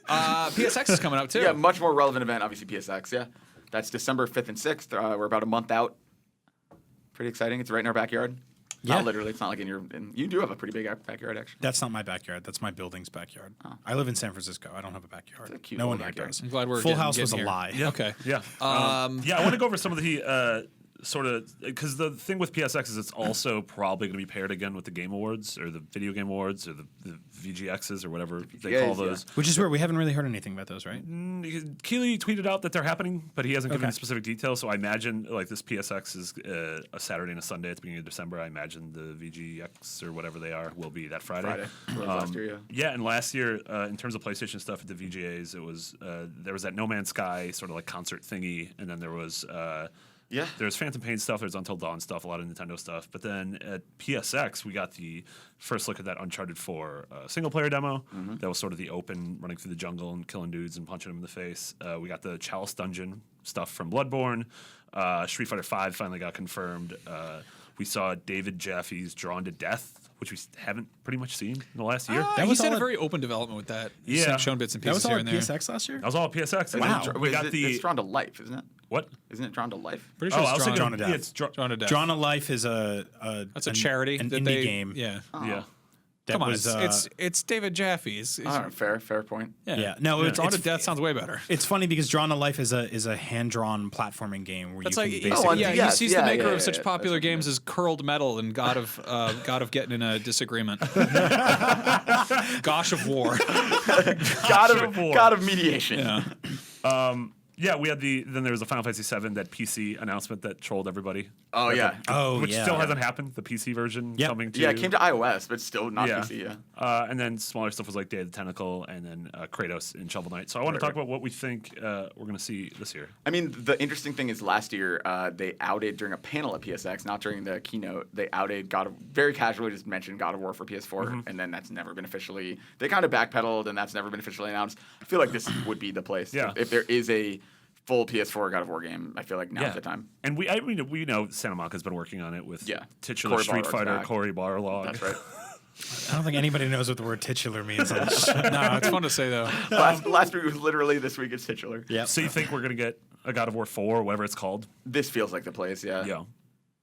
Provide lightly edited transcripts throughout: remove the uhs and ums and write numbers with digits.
PSX is coming up too. Yeah, much more relevant event, obviously PSX. Yeah, that's December 5th and 6th. We're about a month out. Pretty exciting. It's right in our backyard. Yeah. Not literally. It's not like you do have a pretty big backyard, actually. That's not my backyard. That's my building's backyard. I live in San Francisco. I don't have a backyard. It's a cute no one little here backyard. does. I'm glad we're Full getting House was a here. lie. Yeah. Okay. Yeah. I want to go over some of the sort of because the thing with PSX is it's also probably going to be paired again with the Game Awards or the Video Game Awards or the VGXs or whatever they call those. Which is where we haven't really heard anything about those, right? Keeley tweeted out that they're happening, but he hasn't given specific details. So I imagine like this PSX is a Saturday and a Sunday at the beginning of December. I imagine the VGX or whatever they are will be that Friday. Last year, Yeah, and last year in terms of PlayStation stuff at the VGAs, it was there was that No Man's Sky sort of like concert thingy, and then there was. There's Phantom Pain stuff, there's Until Dawn stuff, a lot of Nintendo stuff. But then at PSX, we got the first look at that Uncharted 4 single-player demo. That was sort of the open, running through the jungle and killing dudes and punching them in the face. We got the Chalice Dungeon stuff from Bloodborne. Street Fighter V finally got confirmed. We saw David Jaffe's Drawn to Death, which we haven't pretty much seen in the last year. He's had a very open development with that. Yeah. Shown bits and That pieces was all here at and there. PSX last year? That was all at PSX. Wow. We got It's Drawn to Life, isn't it? What? Isn't it Drawn to Life? Pretty sure I was it's thinking Drawn to Death. Yeah, it's Drawn to Death. Drawn to Life is That's a charity. an that indie game. Yeah. Yeah. That Come on, was, it's David Jaffe. Fair point. Yeah. No, Drawn to Death sounds way better. It's funny because Drawn to Life is a hand-drawn platforming game where That's you like can basically... on yeah, DS. he's the maker Yeah, of such yeah, popular that's games as Curled Metal and God of Getting in a Disagreement. Gosh of War. God of mediation. Yeah. Yeah, we had then there was a Final Fantasy VII, that PC announcement that trolled everybody. Oh yeah. Which still hasn't happened. The PC version coming to Yeah, it came to iOS, but still not PC. Yeah. And then smaller stuff was like Day of the Tentacle and then Kratos in Shovel Knight. So I want to talk about what we think we're going to see this year. I mean, the interesting thing is last year they outed during a panel at PSX, not during the keynote. They outed very casually just mentioned God of War for PS4, and then that's never been officially. They kind of backpedaled, and that's never been officially announced. I feel like this would be the place. Yeah. If there is a full PS4 God of War game, I feel like now's the time. And we know Santa Monica's been working on it with titular Cory Street Barlog's Fighter back. Cory Barlog. That's right. I don't think anybody knows what the word titular means. No, it's fun to say though. Last week was literally this week it's titular. Yeah. So you think we're going to get a God of War 4 or whatever it's called? This feels like the place, yeah.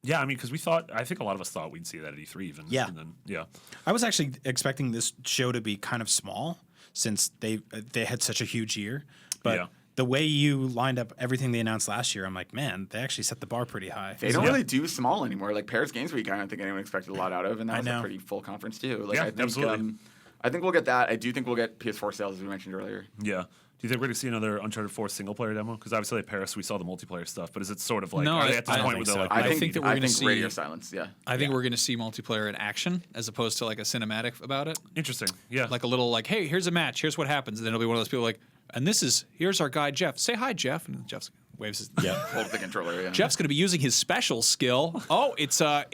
Yeah, I mean, because I think a lot of us thought we'd see that at E3 even. Yeah. And then, I was actually expecting this show to be kind of small since they had such a huge year. But the way you lined up everything they announced last year, I'm like, man, they actually set the bar pretty high. They don't really do small anymore. Like Paris Games Week, I don't think anyone expected a lot out of, and that was a pretty full conference too. Like, Yeah, I think, absolutely. I think we'll get that. I do think we'll get PS4 sales, as we mentioned earlier. Yeah. Do you think we're going to see another Uncharted 4 single-player demo? Because obviously at Paris we saw the multiplayer stuff, but is it sort of like No, are they at this I don't point where think they're so. like, I think that we're going to see Radio Silence. Yeah, I think we're going to see multiplayer in action as opposed to like a cinematic about it. interesting? Yeah. Like a little like, hey, here's a match. Here's what happens. And then it'll be one of those people like, and here's our guy Jeff. Say hi, Jeff. And Jeff waves his. hold the controller. Yeah. Jeff's going to be using his special skill. Oh, it's a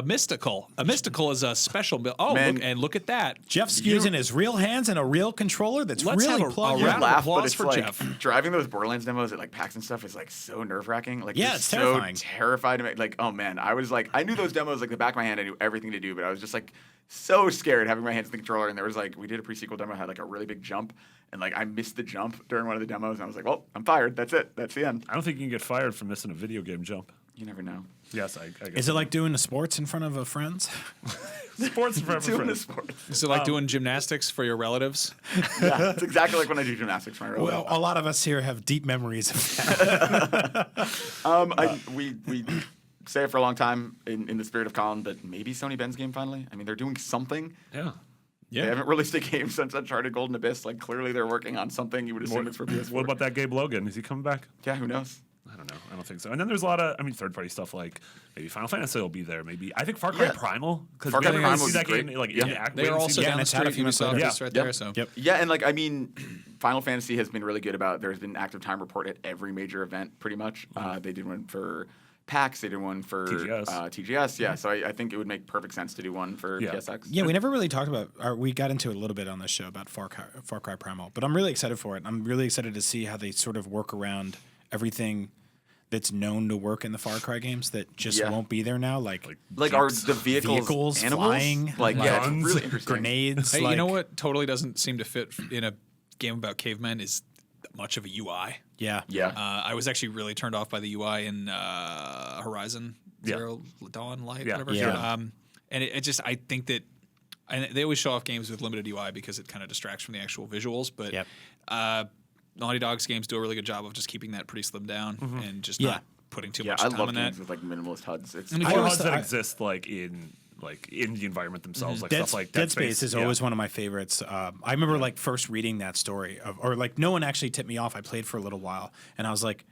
mystical. A mystical is a special. Oh, Man. look at that. Jeff's using his real hands and a real controller that's Let's really have a plugged round in. of Laugh, applause but it's for like Jeff. driving those Borderlands demos at like PAX and stuff is like so nerve wracking. Like, Yeah, you're it's so terrifying. terrified to make. Like, oh man, I was like, I knew those demos like the back of my hand. I knew everything to do, but I was just like so scared having my hands in the controller. And there was like, we did a pre-sequel demo, had like a really big jump, and like I missed the jump during one of the demos, and I was like, well, I'm fired. That's it. That's the end. I don't think you can get fired for missing a video game jump. You never know. Yes, I guess. Is it like doing the sports in front of a friends? sports forever Doing the friends? sport. Is it like doing gymnastics for your relatives? Yeah, it's exactly like when I do gymnastics for my real Well, life. a lot of us here have deep memories of that. We say it for a long time in the spirit of Colin, but maybe Sony Ben's game finally. I mean, they're doing something. Yeah. They haven't released a game since Uncharted Golden Abyss. Like, clearly they're working on something. You would assume it's for PS4. What about that Gabe Logan? Is he coming back? Yeah, who knows? I don't know. I don't think so. And then there's a lot of, third-party stuff like maybe Final Fantasy will be there. Maybe I think Far Cry Primal because Far we Cry haven't Primal seen would that be game great. like Yeah. in act. They are also down the it's had a street. few Ubisoft months is right there. So Yeah, and like, I mean, Final Fantasy has been really good about, there's been active time report at every major event pretty much. They did one for PAX, they did one for TGS. Yeah, so I think it would make perfect sense to do one for PSX. Yeah, we never really talked about, or we got into it a little bit on this show about Far Cry Primal, but I'm really excited for it. I'm really excited to see how they sort of work around everything that's known to work in the Far Cry games that just won't be there now, like are the vehicles animals? flying, Like, yeah, it's guns, really interesting. grenades. hey, like, you know what totally doesn't seem to fit in a game about cavemen is much of a UI. Yeah. Yeah. I was actually really turned off by the UI in Horizon Zero Dawn Light, whatever. Yeah. And it just, I think that, and they always show off games with limited UI because it kind of distracts from the actual visuals. But Naughty Dog's games do a really good job of just keeping that pretty slimmed down and just not putting too much I time love on games that. with like minimalist HUDs. It's And Or if you- HUDs that exist like in the environment themselves, like Dead, stuff like Dead Space is yeah. always one of my favorites. I remember like first reading that story or like no one actually tipped me off. I played for a little while and I was like,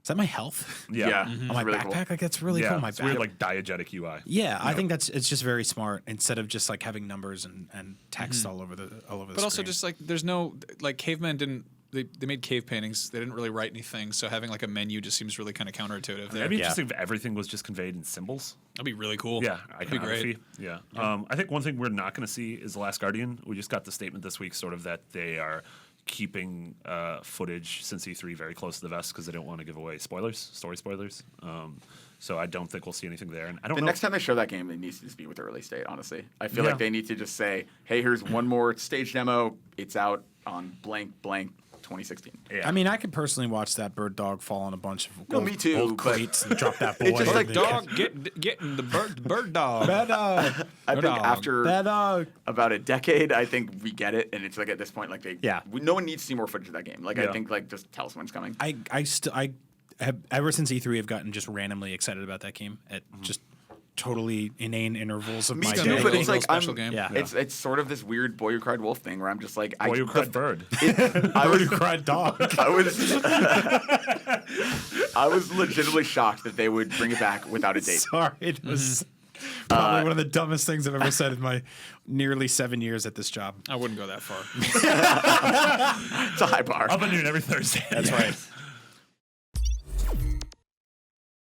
is that my health Yeah. on my really backpack? cool. Like that's really Yeah, cool. My it's back. weird, like diegetic UI. Yeah, I think it's just very smart instead of just like having numbers and text all over the But also screen. just like there's no like cavemen didn't they made cave paintings. They didn't really write anything, so having like a menu just seems really kind of counterintuitive. It'd be interesting if everything was just conveyed in symbols. That'd be really cool. Yeah, that'd be iconography. great. Yeah. I think one thing we're not going to see is The Last Guardian. We just got the statement this week, sort of that they are keeping footage since E3 very close to the vest because they don't want to give away spoilers, story spoilers. So I don't think we'll see anything there. And I don't The know. next time they show that game, it needs to just be with the release date, honestly. I feel Yeah. like they need to just say, hey, here's one more stage demo. It's out on blank 2016. Yeah. I mean, I could personally watch that bird dog fall on a bunch of old, me too, old but crates and drop that boy. it's just like and Dog getting the bird dog. Bad dog. I think dog. after Bad dog. about a decade, I think we get it. And it's like at this point, like no one needs to see more footage of that game. Like I Yeah. think like just tell us when it's coming. I have ever since E3 have gotten just randomly excited about that game at just totally inane intervals of Me my too, day. but it's like special I'm, game. Yeah. it's sort of this weird Boy Who Cried Wolf thing where I'm just like Boy who cried bird. I Bird was who cried dog. I was legitimately shocked that they would bring it back without a date. Sorry, it was probably one of the dumbest things I've ever said in my nearly 7 years at this job. I wouldn't go that far. It's a high bar. Up at noon every Thursday. That's right.